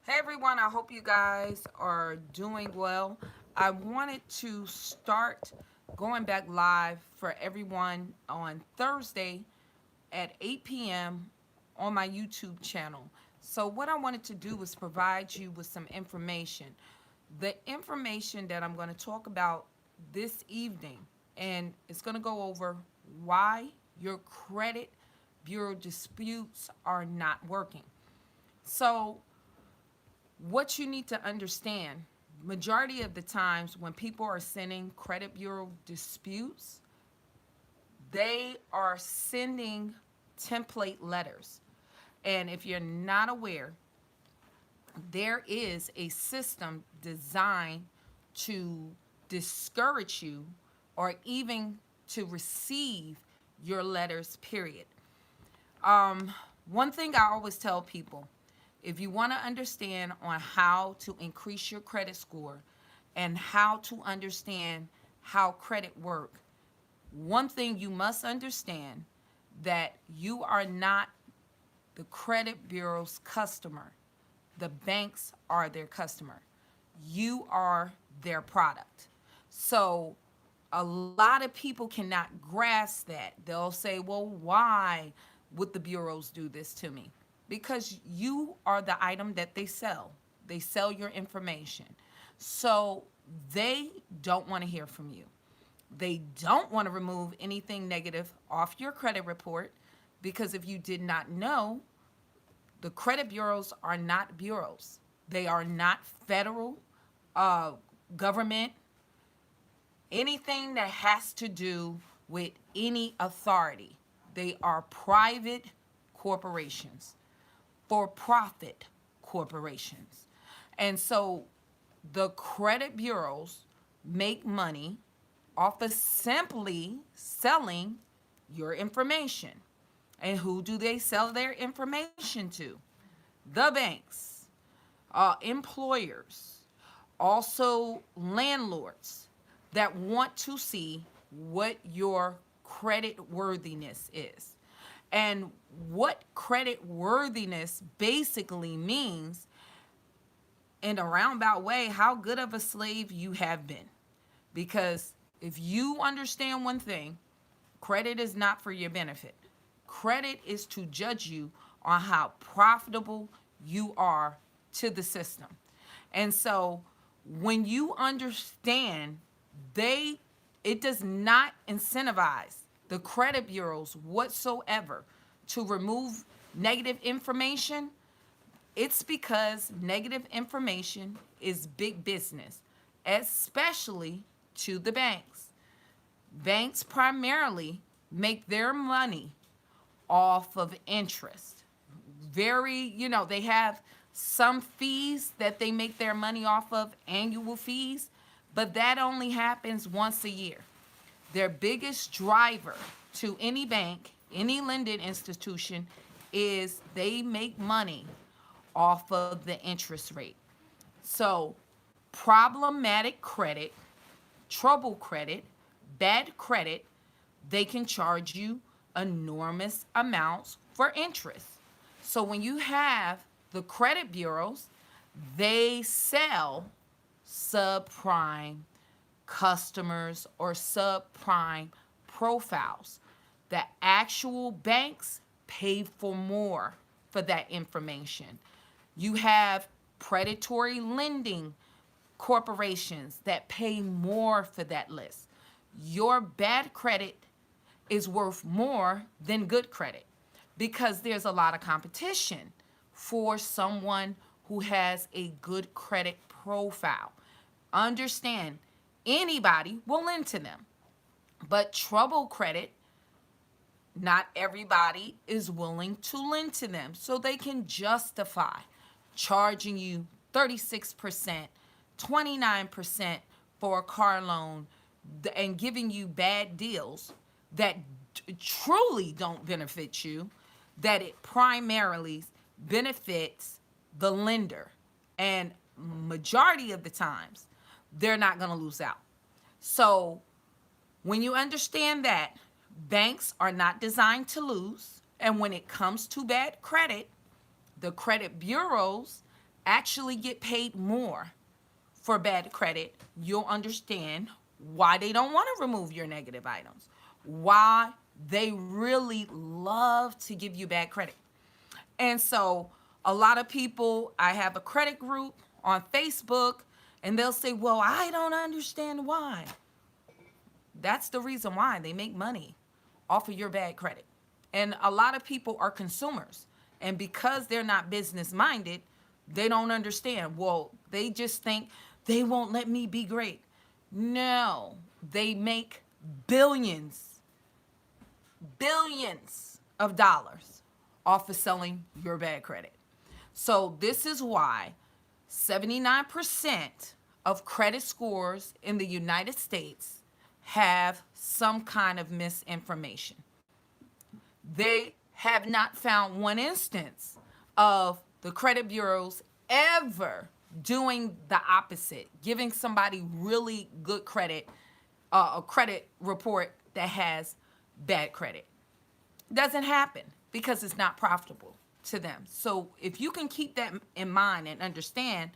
Hey everyone, I hope you guys are doing well. I wanted to start going back live for everyone on Thursday at 8 p.m. on my YouTube channel. So, what I wanted to do was provide you with some information. The information that I'm going to talk about this evening, and it's going to go over why your credit bureau disputes are not working. So, what you need to understand, majority of the times when people are sending credit bureau disputes, they are sending template letters. And if you're not aware, there is a system designed to discourage you or even to receive your letters, period. Um, One thing I always tell people, if you want to understand on how to increase your credit score and how to understand how credit work, one thing you must understand that you are not the credit bureau's customer. The banks are their customer. You are their product. So a lot of people cannot grasp that. They'll say, well, why would the bureaus do this to me? Because you are the item that they sell. They sell your information. So they don't want to hear from you. They don't want to remove anything negative off your credit report because if you did not know, the credit bureaus are not bureaus. They are not federal uh, government, anything that has to do with any authority. They are private corporations, for profit corporations. And so the credit bureaus make money off of simply selling your information. And who do they sell their information to? The banks, employers, also landlords that want to see what your credit worthiness is. And what credit worthiness basically means, in a roundabout way, how good of a slave you have been. Because if you understand one thing, credit is not for your benefit. Credit is to judge you on how profitable you are to the system. And so when you understand, they it does not incentivize the credit bureaus whatsoever to remove negative information. It's because negative information is big business, especially to the banks. Banks primarily make their money off of interest. They have some fees that they make their money off of, annual fees, but that only happens once a year. Their biggest driver to any bank, any lending institution, is they make money off of the interest rate. So, problematic credit, trouble credit, bad credit, they can charge you enormous amounts for interest. So when you have the credit bureaus, they sell subprime customers or subprime profiles. The actual banks pay for more for that information. You have predatory lending corporations that pay more for that list. Your bad credit is worth more than good credit because there's a lot of competition for someone who has a good credit profile. Understand, anybody will lend to them, but trouble credit, not everybody is willing to lend to them. So they can justify charging you 36%, 29% for a car loan and giving you bad deals that truly don't benefit you, that it primarily benefits the lender. And majority of the times, they're not going to lose out. So when you understand that, banks are not designed to lose. And when it comes to bad credit, the credit bureaus actually get paid more for bad credit, you'll understand why they don't want to remove your negative items, why they really love to give you bad credit. And so a lot of people, I have a credit group on Facebook, and they'll say, well, I don't understand why. That's the reason why. They make money off of your bad credit. And a lot of people are consumers. And because they're not business minded, they don't understand. Well, they just think they won't let me be great. No, they make billions of dollars off of selling your bad credit. So this is why 79% of credit scores in the United States have some kind of misinformation. They have not found one instance of the credit bureaus ever doing the opposite, giving somebody really good credit, a credit report that has bad credit. Doesn't happen because it's not profitable to them. So if you can keep that in mind and understand,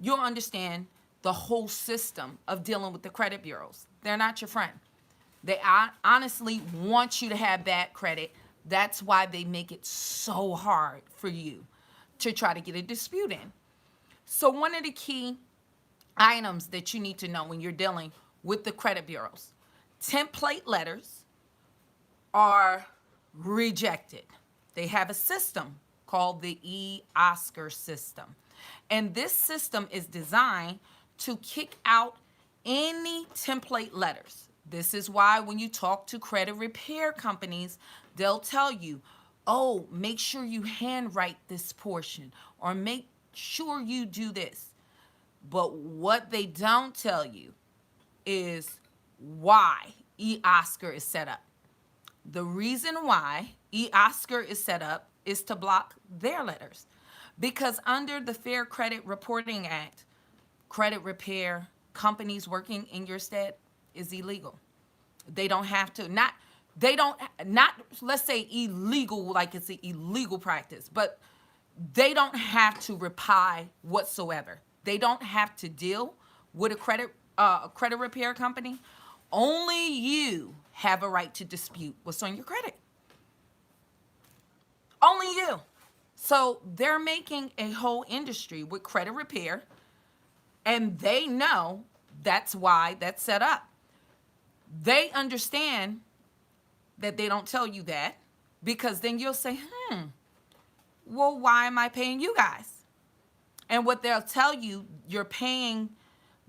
you'll understand the whole system of dealing with the credit bureaus. They're not your friend. They honestly want you to have bad credit. That's why they make it so hard for you to try to get a dispute in. So one of the key items that you need to know when you're dealing with the credit bureaus, template letters are rejected. They have a system called the EOSCAR system. And this system is designed to kick out any template letters. This is why when you talk to credit repair companies, they'll tell you, oh, make sure you handwrite this portion or make sure you do this. But what they don't tell you is why EOSCAR is set up. The reason why EOSCAR is set up is to block their letters. Because under the Fair Credit Reporting Act, credit repair companies working in your stead is illegal. They don't have to, not let's say illegal like it's an illegal practice, but they don't have to reply whatsoever. They don't have to deal with a credit repair company. Only you have a right to dispute what's on your credit. Only you. So they're making a whole industry with credit repair, and they know that's why that's set up. They understand that they don't tell you that, because then you'll say, well, why am I paying you guys? And what they'll tell you, you're paying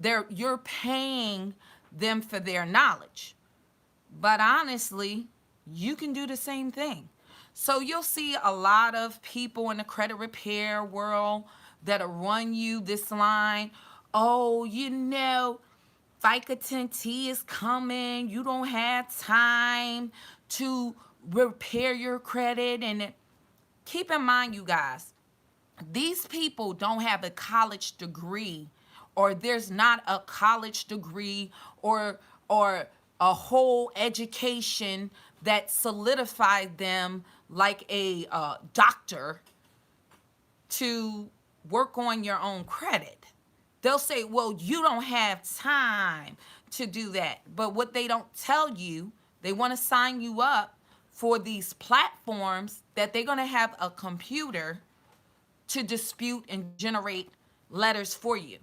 them for their knowledge. But honestly, you can do the same thing. So you'll see a lot of people in the credit repair world that'll run you this line. Oh, FICA 10T is coming. You don't have time to repair your credit. And keep in mind, you guys, these people don't have a college degree, or there's not a college degree or a whole education that solidified them like a doctor to work on your own credit. They'll say, well, you don't have time to do that. But what they don't tell you, they want to sign you up for these platforms that they're going to have a computer to dispute and generate letters for you,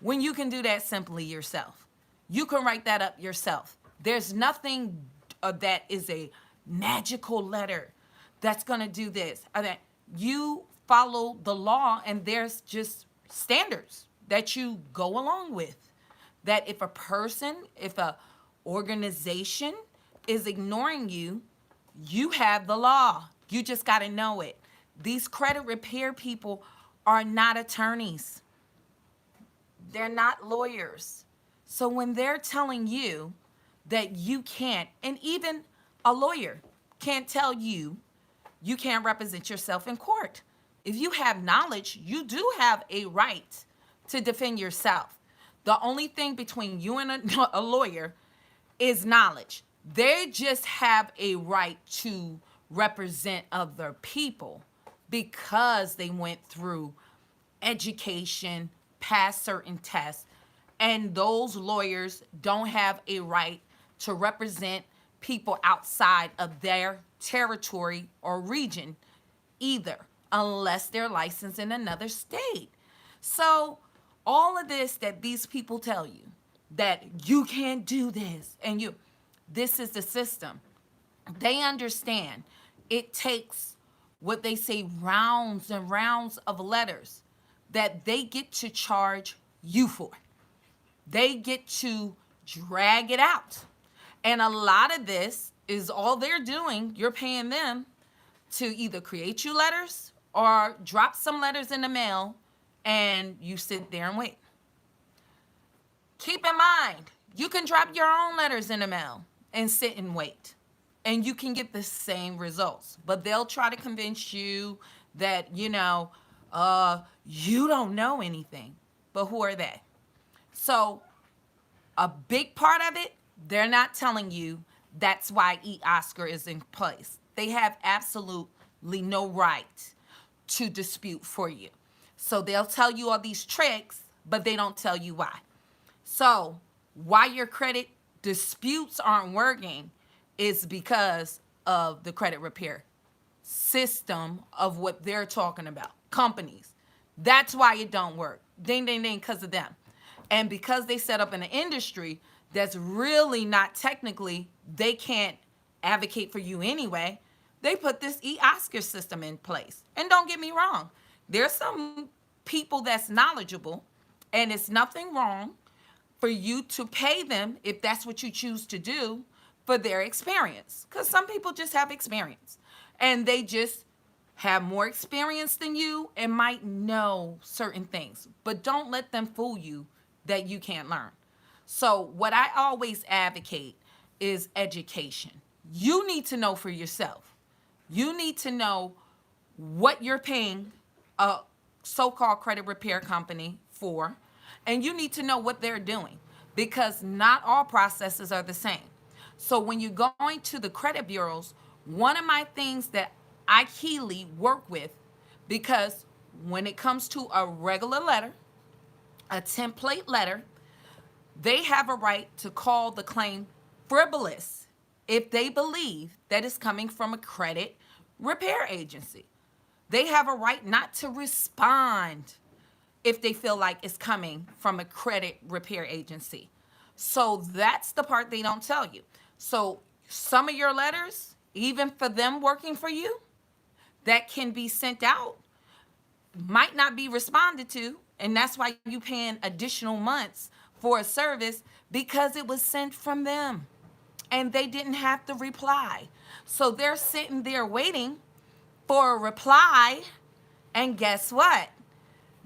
when you can do that simply yourself. You can write that up yourself. There's nothing that is a magical letter that's going to do this. You follow the law, and there's just standards that you go along with. That if a organization is ignoring you, you have the law. You just got to know it. These credit repair people are not attorneys. They're not lawyers. So when they're telling you that you can't, and even a lawyer can't tell you, you can't represent yourself in court. If you have knowledge, you do have a right to defend yourself. The only thing between you and a lawyer is knowledge. They just have a right to represent other people because they went through education, pass certain tests, and those lawyers don't have a right to represent people outside of their territory or region either, unless they're licensed in another state. So all of this that these people tell you, that you can't do this, and this is the system. They understand it takes what they say rounds and rounds of letters that they get to charge you for. They get to drag it out. And a lot of this is all they're doing. You're paying them to either create you letters or drop some letters in the mail, and you sit there and wait. Keep in mind, you can drop your own letters in the mail and sit and wait, and you can get the same results. But they'll try to convince you that, you don't know anything. But who are they? So a big part of it, they're not telling you that's why EOSCAR is in place. They have absolutely no right to dispute for you. So they'll tell you all these tricks, but they don't tell you why. So why your credit disputes aren't working is because of the credit repair system of what they're talking about. Companies. That's why it don't work. Ding, ding, ding, because of them. And because they set up in an industry that's really not technically, they can't advocate for you anyway, they put this EOSCAR system in place. And don't get me wrong, there's some people that's knowledgeable, and it's nothing wrong for you to pay them, if that's what you choose to do, for their experience. Because some people just have experience, and they just have more experience than you and might know certain things. But don't let them fool you that you can't learn. So what I always advocate is education. You need to know for yourself. You need to know what you're paying a so-called credit repair company for, and you need to know what they're doing, because not all processes are the same. So when you're going to the credit bureaus, one of my things that I keenly work with, because when it comes to a regular letter, a template letter, they have a right to call the claim frivolous if they believe that it's coming from a credit repair agency. They have a right not to respond if they feel like it's coming from a credit repair agency. So that's the part they don't tell you. So some of your letters, even for them working for you, that can be sent out, might not be responded to, and that's why you paying additional months for a service, because it was sent from them and they didn't have to reply. So they're sitting there waiting for a reply, and guess what?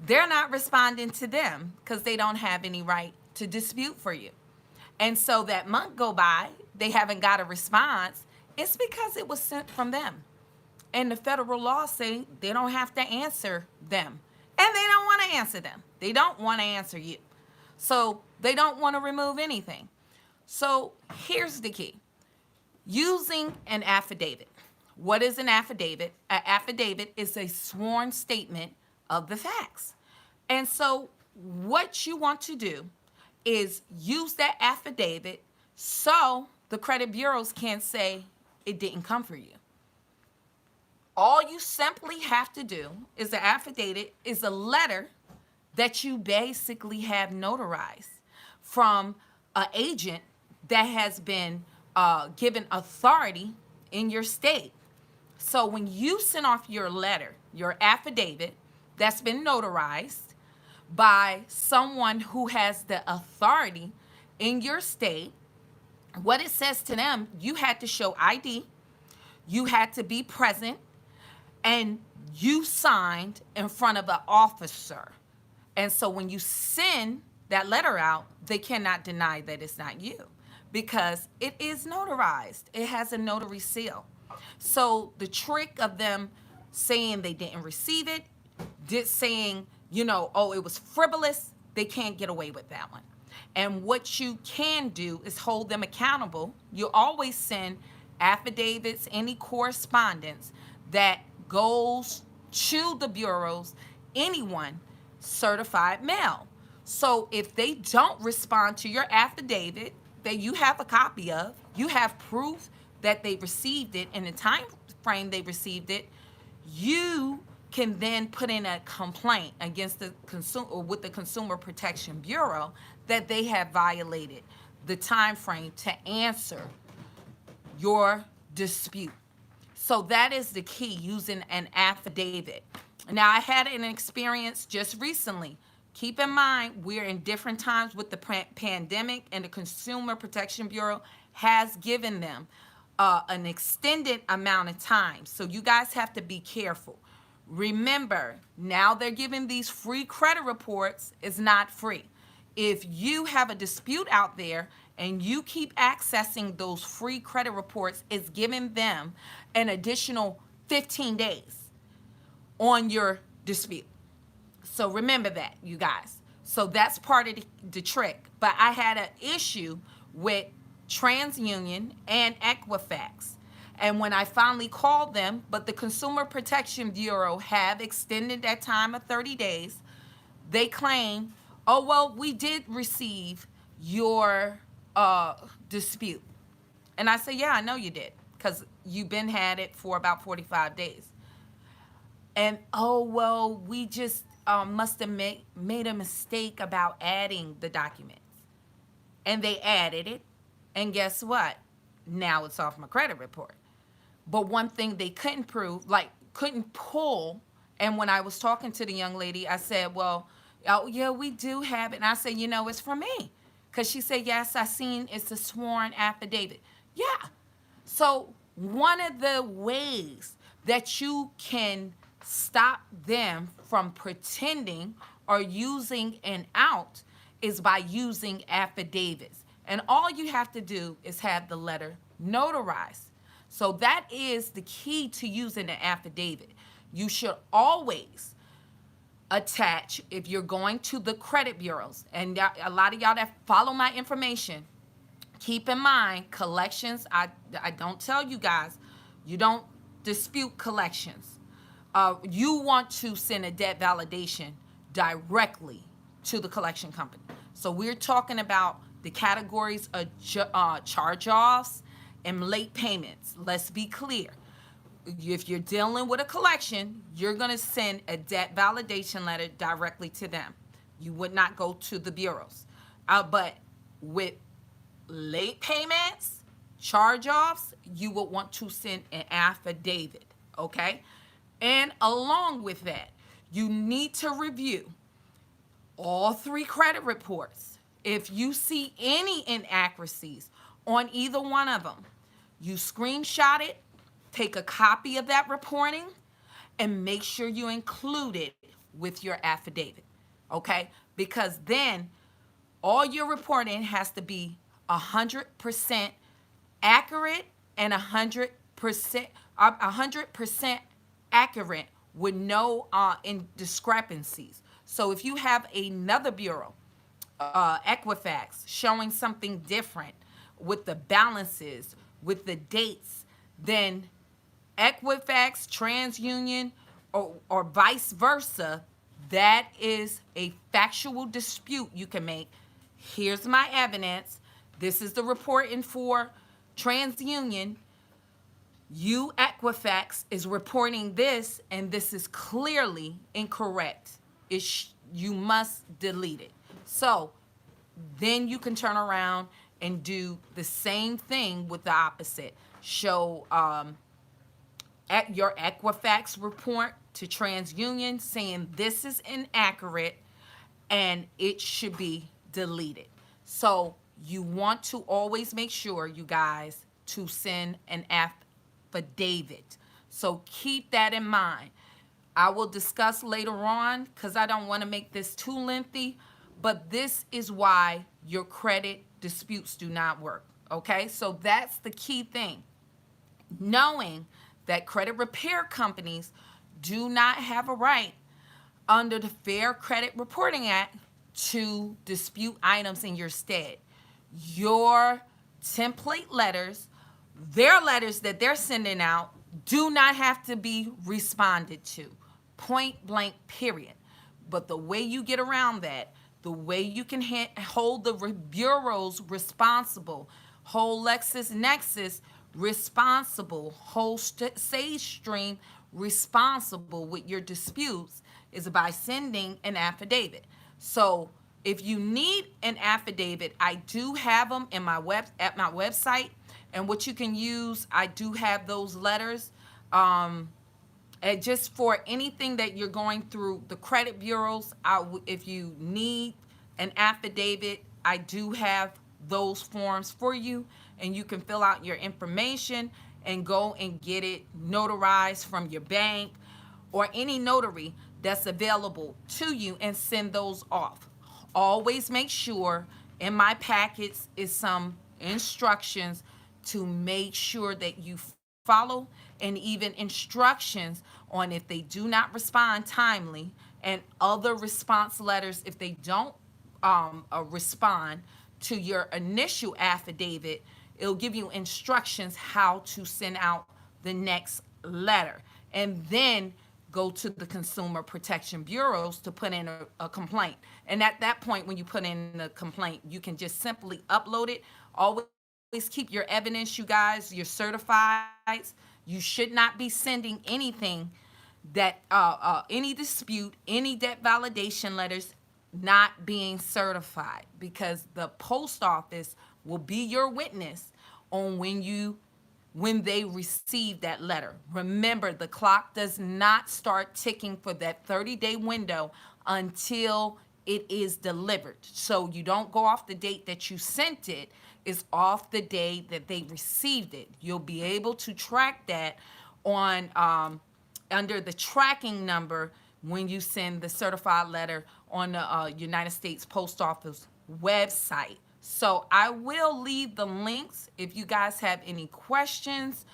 They're not responding to them because they don't have any right to dispute for you. And so that month go by, they haven't got a response. It's because it was sent from them. And the federal laws say they don't have to answer them. And they don't want to answer them. They don't want to answer you. So they don't want to remove anything. So here's the key. Using an affidavit. What is an affidavit? An affidavit is a sworn statement of the facts. And so what you want to do is use that affidavit so the credit bureaus can't say it didn't come for you. All you simply have to do is an affidavit is a letter that you basically have notarized from an agent that has been given authority in your state. So when you send off your letter, your affidavit that's been notarized by someone who has the authority in your state, what it says to them, you had to show ID, you had to be present, and you signed in front of an officer. And so when you send that letter out, they cannot deny that it's not you, because it is notarized. It has a notary seal. So the trick of them saying they didn't receive it, saying, it was frivolous, they can't get away with that one. And what you can do is hold them accountable. You always send affidavits, any correspondence that goes to the bureaus, anyone certified mail. So if they don't respond to your affidavit that you have a copy of, you have proof that they received it in the time frame they received it, you can then put in a complaint against the consumer or with the Consumer Protection Bureau that they have violated the time frame to answer your dispute. So that is the key, using an affidavit. Now, I had an experience just recently. Keep in mind, we're in different times with the pandemic, and the Consumer Protection Bureau has given them an extended amount of time. So you guys have to be careful. Remember, now they're giving these free credit reports. It's not free. If you have a dispute out there and you keep accessing those free credit reports, it's giving them an additional 15 days on your dispute. So remember that, you guys. So that's part of the trick. But I had an issue with TransUnion and Equifax. And when I finally called them, but the Consumer Protection Bureau have extended that time of 30 days, they claim, oh, well, we did receive your dispute. And I said, yeah, I know you did, because you've been had it for about 45 days. And, oh, well, we just must have made a mistake about adding the documents. And they added it. And guess what? Now it's off my credit report. But one thing they couldn't prove, like couldn't pull, and when I was talking to the young lady, I said, well, oh, yeah, we do have it. And I said, you know, it's for me. Because she said, yes, I seen it's a sworn affidavit. Yeah. So one of the ways that you can stop them from pretending or using an out is by using affidavits. And all you have to do is have the letter notarized. So that is the key to using an affidavit. You should always attach, if you're going to the credit bureaus, and a lot of y'all that follow my information, keep in mind, collections, I don't tell you guys, you don't dispute collections. You want to send a debt validation directly to the collection company. So we're talking about the categories of charge-offs and late payments. Let's be clear. If you're dealing with a collection, you're going to send a debt validation letter directly to them. You would not go to the bureaus. But with late payments, charge-offs, you would want to send an affidavit, okay? And along with that, you need to review all 3 credit reports. If you see any inaccuracies on either one of them, you screenshot it, take a copy of that reporting, and make sure you include it with your affidavit, okay? Because then all your reporting has to be 100% accurate and 100% accurate with no indiscrepancies. So if you have another bureau, Equifax, showing something different with the balances, with the dates, then Equifax, TransUnion, or vice versa, that is a factual dispute you can make. Here's my evidence. This is the reporting for TransUnion. You, Equifax, is reporting this, and this is clearly incorrect. You must delete it. So then you can turn around and do the same thing with the opposite. Show at your Equifax report to TransUnion saying this is inaccurate and it should be deleted. So you want to always make sure, you guys, to send an affidavit. So keep that in mind. I will discuss later on, because I don't want to make this too lengthy, but this is why your credit disputes do not work, okay? So that's the key thing. Knowing that credit repair companies do not have a right under the Fair Credit Reporting Act to dispute items in your stead. Your template letters, their letters that they're sending out, do not have to be responded to. Point blank, period. But the way you get around that, the way you can hold the bureaus responsible, hold LexisNexis responsible, hold Sage Stream responsible with your disputes, is by sending an affidavit. So if you need an affidavit, I do have them in my at my website. And what you can use, I do have those letters. And just for anything that you're going through the credit bureaus, if you need an affidavit, I do have those forms for you, and you can fill out your information and go and get it notarized from your bank or any notary that's available to you and send those off. Always make sure in my packets is some instructions to make sure that you follow, and even instructions on if they do not respond timely, and other response letters if they don't respond to your initial affidavit. It'll give you instructions how to send out the next letter, and then go to the consumer protection bureaus to put in a complaint. And at that point, when you put in the complaint, you can just simply upload it. Always keep your evidence, you guys, your certifieds. You should not be sending anything that any dispute, any debt validation letters not being certified, because the post office will be your witness on when they receive that letter. Remember, the clock does not start ticking for that 30-day window until it is delivered. So you don't go off the date that you sent it, it's off the day that they received it. You'll be able to track that on under the tracking number when you send the certified letter on the United States Post Office website. So I will leave the links. If you guys have any questions,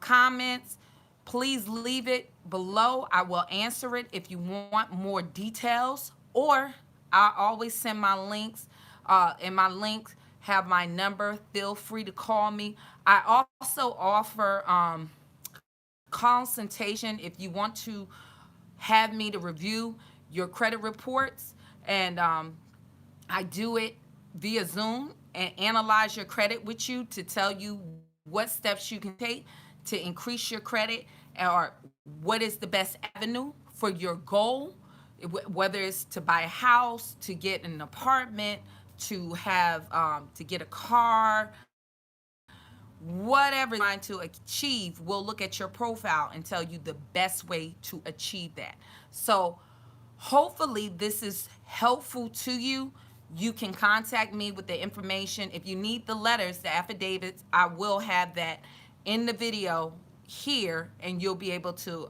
comments, please leave it below. I will answer it if you want more details, or I always send my links, and my links have my number. Feel free to call me. I also offer consultation if you want to have me to review your credit reports, and I do it via Zoom and analyze your credit with you to tell you what steps you can take to increase your credit, or what is the best avenue for your goal, whether it's to buy a house, to get an apartment, to have to get a car, whatever you're trying to achieve. We'll look at your profile and tell you the best way to achieve that. So hopefully this is helpful to you. You can contact me with the information. If you need the letters, the affidavits, I will have that in the video here, and you'll be able to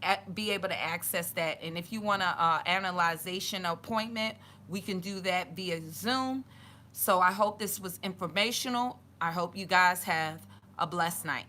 access that. And if you want a analyzation appointment, we can do that via Zoom. So I hope this was informational. I hope you guys have a blessed night.